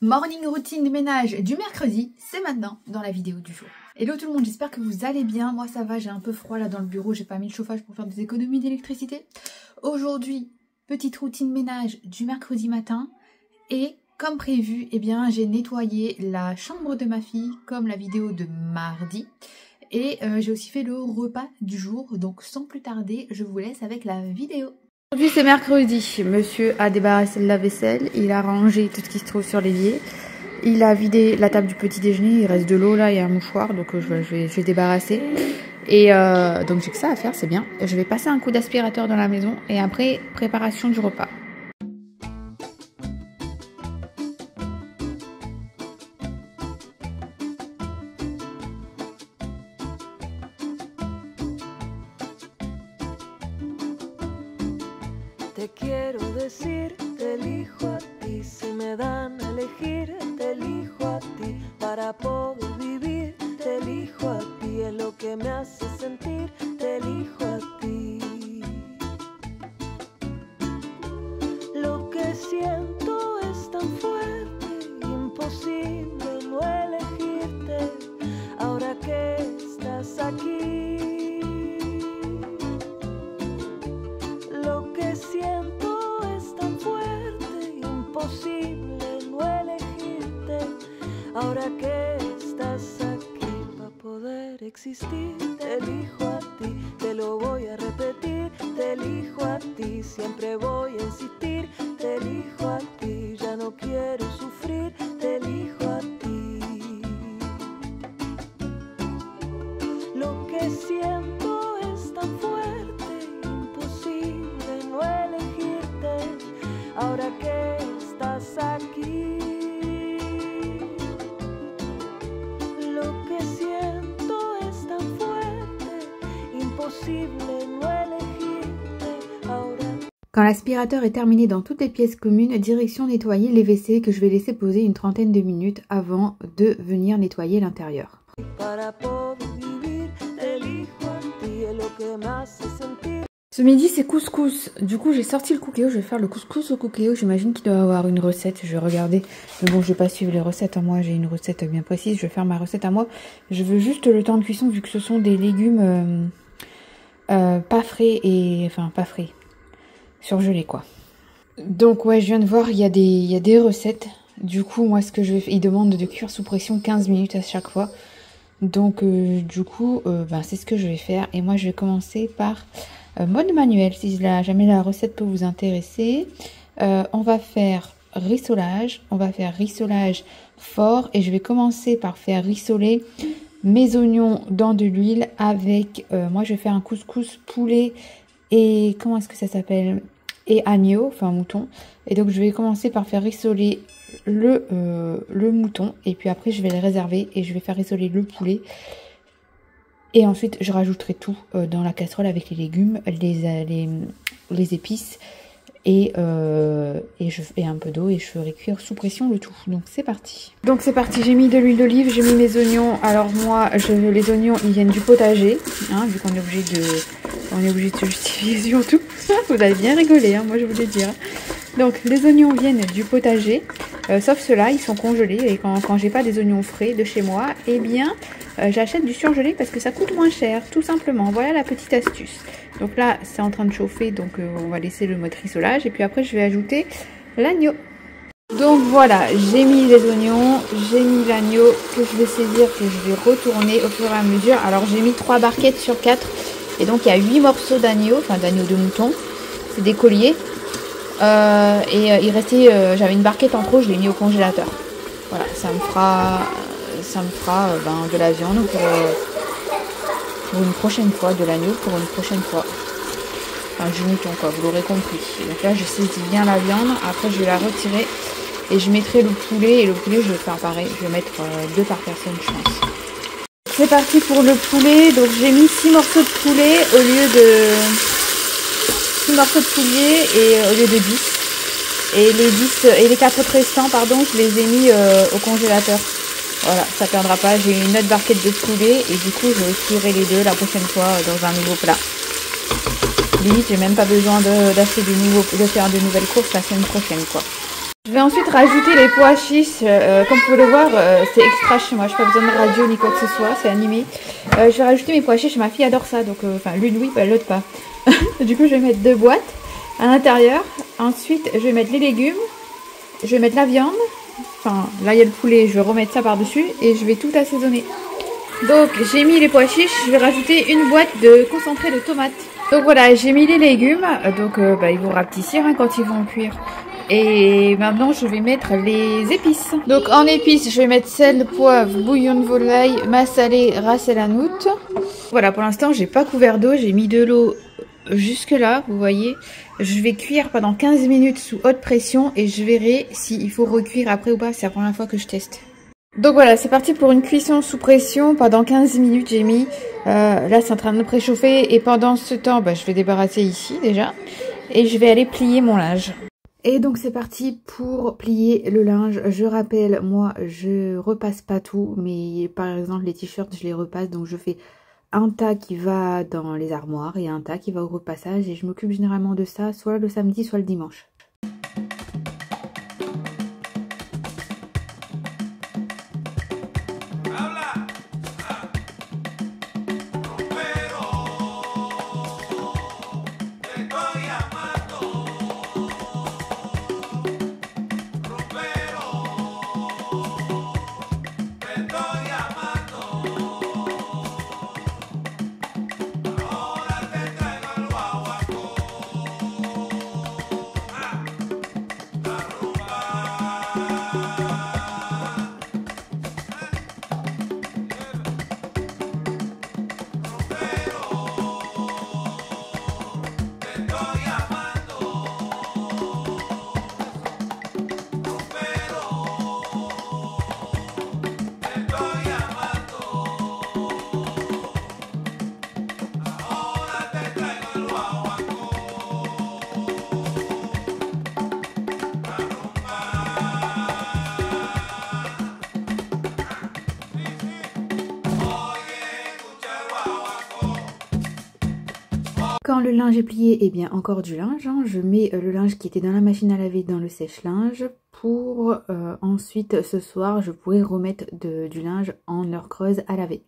Morning routine de ménage du mercredi, c'est maintenant dans la vidéo du jour. Hello tout le monde, j'espère que vous allez bien. Moi ça va, j'ai un peu froid là dans le bureau, j'ai pas mis le chauffage pour faire des économies d'électricité. Aujourd'hui, petite routine ménage du mercredi matin et comme prévu, eh bien j'ai nettoyé la chambre de ma fille comme la vidéo de mardi. Et j'ai aussi fait le repas du jour, donc sans plus tarder, je vous laisse avec la vidéo. Aujourd'hui c'est mercredi, monsieur a débarrassé le lave-vaisselle, il a rangé tout ce qui se trouve sur l'évier, il a vidé la table du petit déjeuner, il reste de l'eau là et un mouchoir, donc je vais débarrasser. Et donc j'ai que ça à faire, c'est bien. Je vais passer un coup d'aspirateur dans la maison et après préparation du repas. Te quiero decir, te elijo a ti, si me dan a elegir, te elijo a ti, para poder vivir, te elijo a ti, es lo que me hace sentir, te elijo a ti. Lo que siento es tan fuerte, imposible no elegirte, ahora que estás aquí. Siento es tan fuerte, imposible no elegirte, ahora que estás aquí para poder existir, te elijo a ti, te lo voy a repetir, te elijo a ti, siempre voy a insistir, te elijo a ti, ya no quiero sufrir, te elijo a ti. Lo que siento es tan fuerte, imposible no elegirte, ahora que estás aquí. Lo que siento es tan fuerte, imposible no elegirte, ahora. Quand l'aspirateur est terminé dans toutes les pièces communes, direction nettoyer les WC que je vais laisser poser une trentaine de minutes avant de venir nettoyer l'intérieur. Ce midi c'est couscous, du coup j'ai sorti le cookéo, je vais faire le couscous au cookéo, j'imagine qu'il doit avoir une recette, je vais regarder, mais bon je vais pas suivre les recettes à moi, j'ai une recette bien précise, je vais faire ma recette à moi, je veux juste le temps de cuisson vu que ce sont des légumes pas frais et, enfin pas frais, surgelés quoi. Donc ouais je viens de voir, il y a des recettes, du coup moi ce que je vais faire, ils demandent de cuire sous pression 15 minutes à chaque fois, donc du coup c'est ce que je vais faire et moi je vais commencer par... mode manuel, si jamais la recette peut vous intéresser. On va faire rissolage, fort et je vais commencer par faire rissoler mes oignons dans de l'huile avec, moi je vais faire un couscous poulet et comment est-ce que ça s'appelle, et agneau, enfin mouton, et donc je vais commencer par faire rissoler le mouton et puis après je vais le réserver et je vais faire rissoler le poulet. Et ensuite, je rajouterai tout dans la casserole avec les légumes, les épices et un peu d'eau et je ferai cuire sous pression le tout. Donc c'est parti. Donc c'est parti, j'ai mis de l'huile d'olive, j'ai mis mes oignons. Alors moi, les oignons, ils viennent du potager, hein, vu qu'on est obligé de se justifier surtout. Vous allez bien rigoler, hein, moi je vous le dire. Donc les oignons viennent du potager, sauf ceux-là, ils sont congelés. Et quand j'ai pas des oignons frais de chez moi, eh bien... j'achète du surgelé parce que ça coûte moins cher, tout simplement. Voilà la petite astuce. Donc là, c'est en train de chauffer, donc on va laisser le mode rissolage. Et puis après, je vais ajouter l'agneau. Donc voilà, j'ai mis les oignons, j'ai mis l'agneau que je vais saisir, que je vais retourner au fur et à mesure. Alors j'ai mis 3 barquettes sur 4. Et donc il y a 8 morceaux d'agneau, enfin d'agneau de mouton. C'est des colliers. Il restait, j'avais une barquette en trop, je l'ai mis au congélateur. Voilà, ça me fera de la viande pour une prochaine fois, de l'agneau pour une prochaine fois. Enfin du mouton quoi, vous l'aurez compris. Donc là je saisis bien la viande, après je vais la retirer et je mettrai le poulet. Et le poulet je vais faire pareil, je vais mettre 2 par personne je pense. C'est parti pour le poulet, donc j'ai mis 6 morceaux de poulet au lieu de... 6 morceaux de poulet et au lieu de 10. Et les 4 autres restants, pardon, je les ai mis au congélateur. Voilà, ça perdra pas. J'ai une autre barquette de poulet et du coup je cuirai les deux la prochaine fois dans un nouveau plat. Limite, j'ai même pas besoin de faire de nouvelles courses la semaine prochaine quoi. Je vais ensuite rajouter les pois chiches. Comme vous pouvez le voir, c'est extra chez moi. Je n'ai pas besoin de radio ni quoi que ce soit. C'est animé. Je vais rajouter mes pois chiches. Ma fille adore ça. Donc, enfin, l'une oui, l'autre pas. Du coup, je vais mettre 2 boîtes à l'intérieur. Ensuite, je vais mettre les légumes. Je vais mettre la viande. Enfin, là, il y a le poulet. Je vais remettre ça par-dessus. Et je vais tout assaisonner. Donc, j'ai mis les pois chiches. Je vais rajouter une boîte de concentré de tomates. Donc, voilà, j'ai mis les légumes. Donc, ils vont rapetissir quand ils vont cuire. Et maintenant, je vais mettre les épices. Donc, en épices, je vais mettre sel, poivre, bouillon de volaille, massalé, ras el hanout. Voilà, pour l'instant, j'ai pas couvert d'eau. J'ai mis de l'eau jusque là, vous voyez. Je vais cuire pendant 15 minutes sous haute pression et je verrai s'il faut recuire après ou pas. C'est la première fois que je teste. Donc voilà, c'est parti pour une cuisson sous pression. Pendant 15 minutes, j'ai mis. Là, c'est en train de préchauffer. Et pendant ce temps, je vais débarrasser ici déjà. Et je vais aller plier mon linge. Et donc c'est parti pour plier le linge. Je rappelle, moi je repasse pas tout, mais par exemple les t-shirts je les repasse, donc je fais un tas qui va dans les armoires et un tas qui va au repassage et je m'occupe généralement de ça soit le samedi soit le dimanche. Quand le linge est plié, eh bien encore du linge, hein. Je mets le linge qui était dans la machine à laver dans le sèche-linge pour ensuite ce soir je pourrai remettre du linge en heure creuse à laver.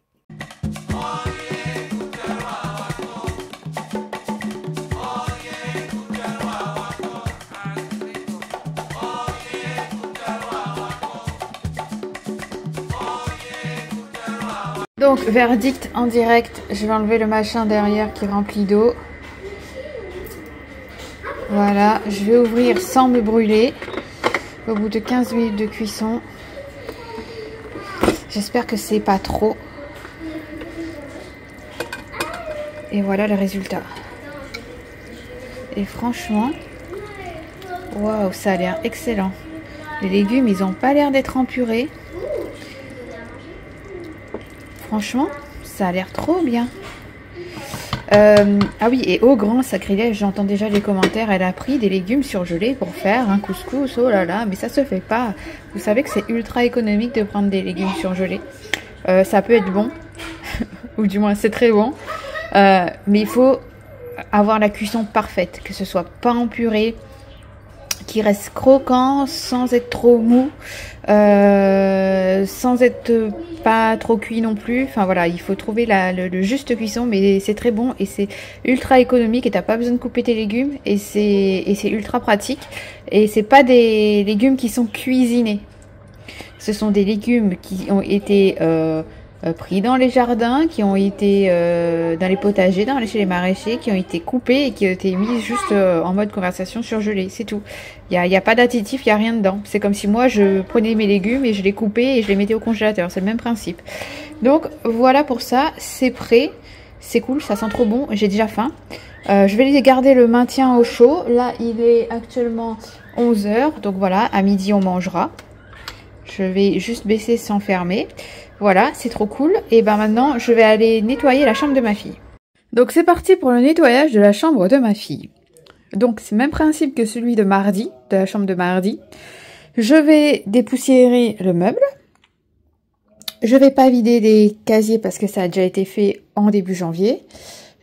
Donc verdict en direct, je vais enlever le machin derrière qui remplit d'eau. Voilà, je vais ouvrir sans me brûler au bout de 15 minutes de cuisson. J'espère que c'est pas trop. Et voilà le résultat. Et franchement, waouh, ça a l'air excellent. Les légumes, ils n'ont pas l'air d'être en purée. Franchement, ça a l'air trop bien. Ah oui, et au grand sacrilège, j'entends déjà les commentaires. Elle a pris des légumes surgelés pour faire un couscous. Oh là là, mais ça se fait pas. Vous savez que c'est ultra économique de prendre des légumes surgelés. Ça peut être bon, ou du moins c'est très bon. Mais il faut avoir la cuisson parfaite, que ce soit pas en purée, qui reste croquant sans être trop mou, sans être pas trop cuit non plus. Enfin voilà, il faut trouver le juste cuisson, mais c'est très bon et c'est ultra économique et t'as pas besoin de couper tes légumes et c'est ultra pratique. Et c'est pas des légumes qui sont cuisinés, ce sont des légumes qui ont été pris dans les jardins, qui ont été dans les potagers, chez les maraîchers, qui ont été coupés et qui ont été mis juste en mode conversation surgelée, c'est tout. Il y a pas d'additif, il n'y a rien dedans. C'est comme si moi je prenais mes légumes et je les coupais et je les mettais au congélateur, c'est le même principe. Donc voilà pour ça, c'est prêt, c'est cool, ça sent trop bon, j'ai déjà faim. Je vais garder le maintien au chaud, là il est actuellement 11 h, donc voilà, à midi on mangera. Je vais juste baisser sans fermer. Voilà, c'est trop cool. Et ben maintenant, je vais aller nettoyer la chambre de ma fille. Donc c'est parti pour le nettoyage de la chambre de ma fille. Donc c'est le même principe que celui de mardi, de la chambre de mardi. Je vais dépoussiérer le meuble. Je vais pas vider les casiers parce que ça a déjà été fait en début janvier.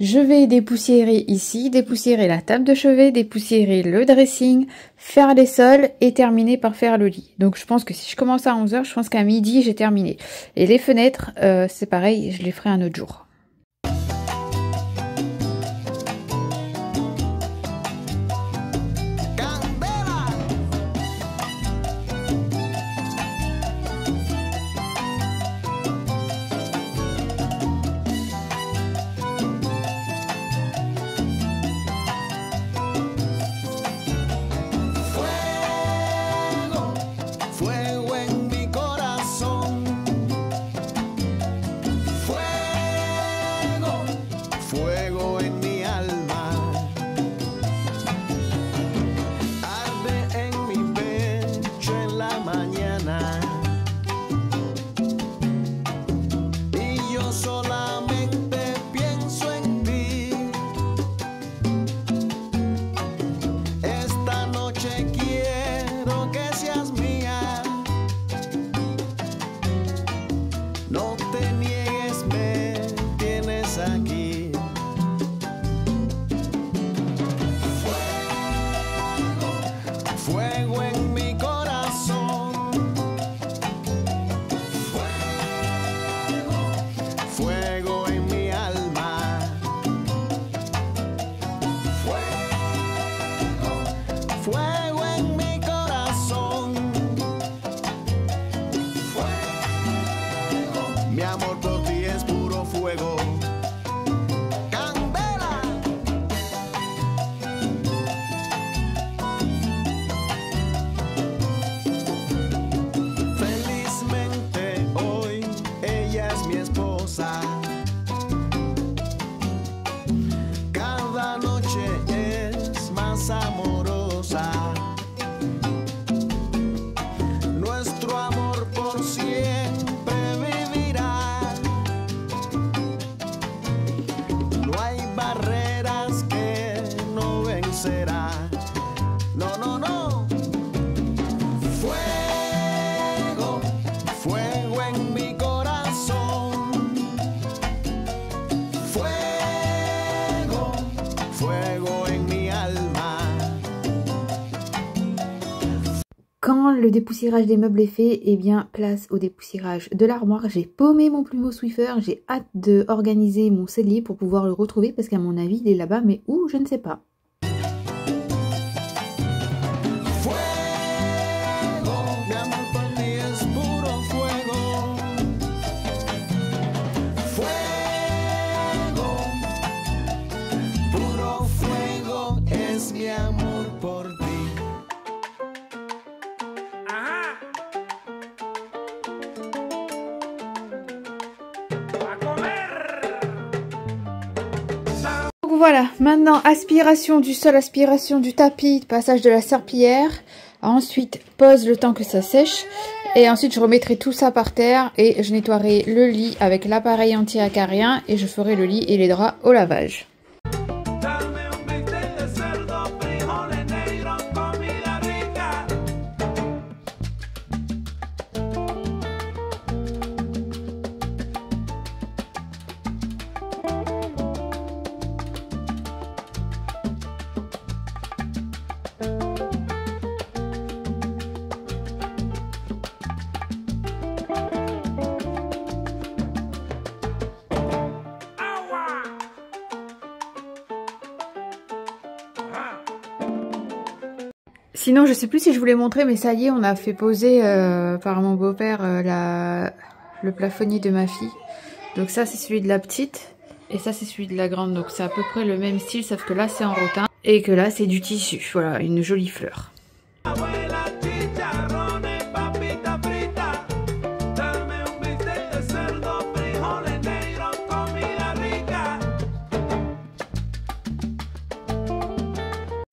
Je vais dépoussiérer ici, dépoussiérer la table de chevet, dépoussiérer le dressing, faire les sols et terminer par faire le lit. Donc je pense que si je commence à 11 h, je pense qu'à midi j'ai terminé. Et les fenêtres, c'est pareil, je les ferai un autre jour. Quand le dépoussiérage des meubles est fait, eh bien place au dépoussiérage de l'armoire. J'ai paumé mon plumeau Swiffer, j'ai hâte d'organiser mon cellier pour pouvoir le retrouver parce qu'à mon avis il est là-bas, mais où je ne sais pas. Voilà, maintenant aspiration du sol, aspiration du tapis, passage de la serpillière. Ensuite, pose le temps que ça sèche. Et ensuite, je remettrai tout ça par terre et je nettoierai le lit avec l'appareil anti-acarien et je ferai le lit et les draps au lavage. Sinon, je sais plus si je vous l'ai montré, mais ça y est, on a fait poser par mon beau-père le plafonnier de ma fille. Donc ça, c'est celui de la petite et ça, c'est celui de la grande. Donc c'est à peu près le même style, sauf que là, c'est en rotin et que là, c'est du tissu. Voilà, une jolie fleur.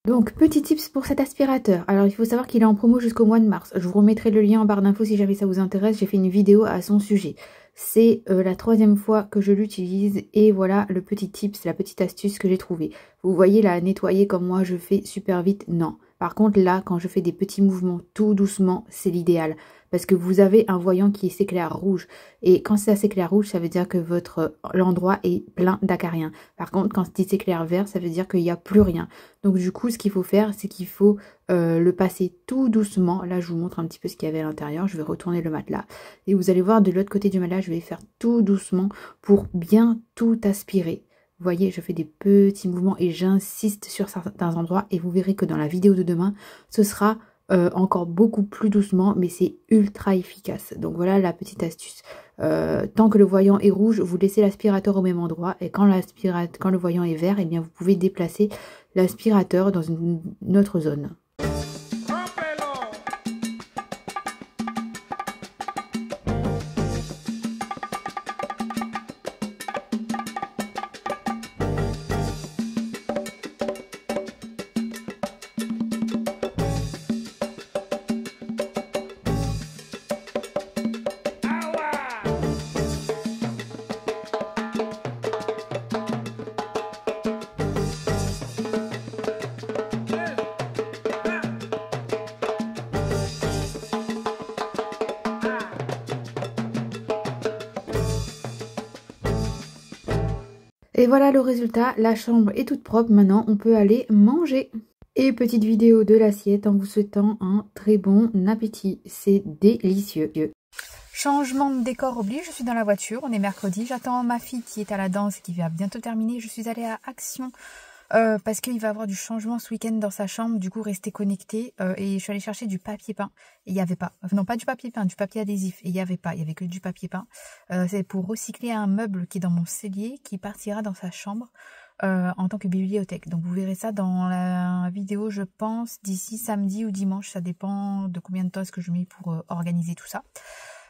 Donc, petit tips pour cet aspirateur. Alors, il faut savoir qu'il est en promo jusqu'au mois de mars. Je vous remettrai le lien en barre d'infos si jamais ça vous intéresse. J'ai fait une vidéo à son sujet. C'est la 3e fois que je l'utilise. Et voilà le petit tips, la petite astuce que j'ai trouvée. Vous voyez la nettoyer comme moi je fais super vite? Non. Par contre, là, quand je fais des petits mouvements tout doucement, c'est l'idéal. parce que vous avez un voyant qui s'éclaire rouge. Et quand ça s'éclaire rouge, ça veut dire que l'endroit est plein d'acariens. Par contre, quand il s'éclaire vert, ça veut dire qu'il n'y a plus rien. Donc du coup, ce qu'il faut faire, c'est qu'il faut le passer tout doucement. Là, je vous montre un petit peu ce qu'il y avait à l'intérieur. Je vais retourner le matelas. Et vous allez voir, de l'autre côté du matelas, je vais faire tout doucement pour bien tout aspirer. Vous voyez, je fais des petits mouvements et j'insiste sur certains endroits. Et vous verrez que dans la vidéo de demain, ce sera encore beaucoup plus doucement, mais c'est ultra efficace. Donc voilà la petite astuce. Tant que le voyant est rouge, vous laissez l'aspirateur au même endroit. Et quand le voyant est vert, eh bien vous pouvez déplacer l'aspirateur dans une autre zone. Et voilà le résultat, la chambre est toute propre, maintenant on peut aller manger. Et petite vidéo de l'assiette en vous souhaitant un très bon appétit, c'est délicieux. Changement de décor oblige, je suis dans la voiture, on est mercredi, j'attends ma fille qui est à la danse et qui va bientôt terminer. Je suis allée à Action parce qu'il va y avoir du changement ce week-end dans sa chambre, du coup restez connectés. Et je suis allée chercher du papier peint et il n'y avait pas, non pas du papier peint, du papier adhésif, et il n'y avait pas, il n'y avait que du papier peint. C'est pour recycler un meuble qui est dans mon cellier qui partira dans sa chambre en tant que bibliothèque. Donc vous verrez ça dans la vidéo, je pense, d'ici samedi ou dimanche, ça dépend de combien de temps est-ce que je mets pour organiser tout ça.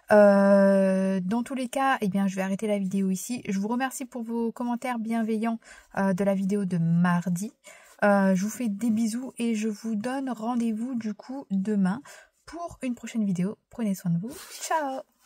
Dans tous les cas, eh bien, je vais arrêter la vidéo ici. Je vous remercie pour vos commentaires bienveillants de la vidéo de mardi. Je vous fais des bisous et je vous donne rendez-vous du coup demain pour une prochaine vidéo. Prenez soin de vous. Ciao!